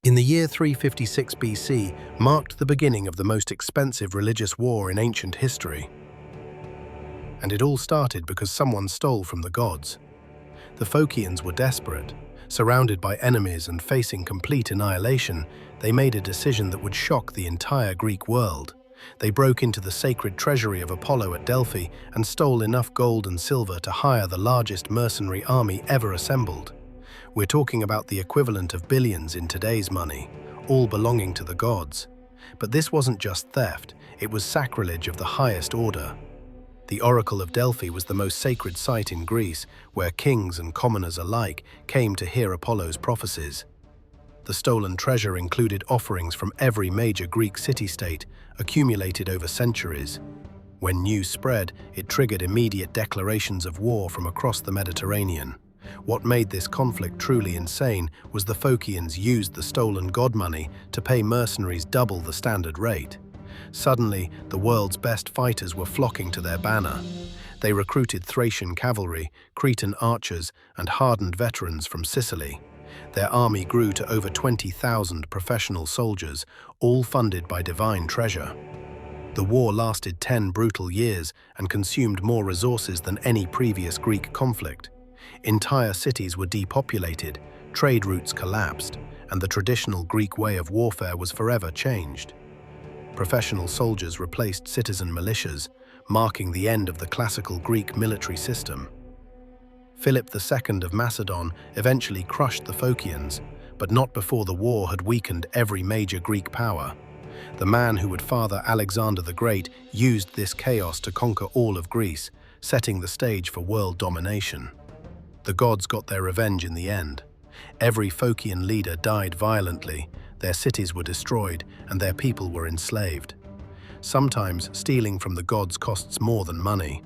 In the year 356 BC marked the beginning of the most expensive religious war in ancient history. And it all started because someone stole from the gods. The Phocians were desperate. Surrounded by enemies and facing complete annihilation, they made a decision that would shock the entire Greek world. They broke into the sacred treasury of Apollo at Delphi and stole enough gold and silver to hire the largest mercenary army ever assembled. We're talking about the equivalent of billions in today's money, all belonging to the gods. But this wasn't just theft, it was sacrilege of the highest order. The Oracle of Delphi was the most sacred site in Greece, where kings and commoners alike came to hear Apollo's prophecies. The stolen treasure included offerings from every major Greek city-state, accumulated over centuries. When news spread, it triggered immediate declarations of war from across the Mediterranean. What made this conflict truly insane was the Phocians used the stolen god money to pay mercenaries double the standard rate. Suddenly, the world's best fighters were flocking to their banner. They recruited Thracian cavalry, Cretan archers, and hardened veterans from Sicily. Their army grew to over 20,000 professional soldiers, all funded by divine treasure. The war lasted 10 brutal years and consumed more resources than any previous Greek conflict. Entire cities were depopulated, trade routes collapsed, and the traditional Greek way of warfare was forever changed. Professional soldiers replaced citizen militias, marking the end of the classical Greek military system. Philip II of Macedon eventually crushed the Phocians, but not before the war had weakened every major Greek power. The man who would father Alexander the Great used this chaos to conquer all of Greece, setting the stage for world domination. The gods got their revenge in the end. Every Phocian leader died violently, their cities were destroyed, and their people were enslaved. Sometimes stealing from the gods costs more than money.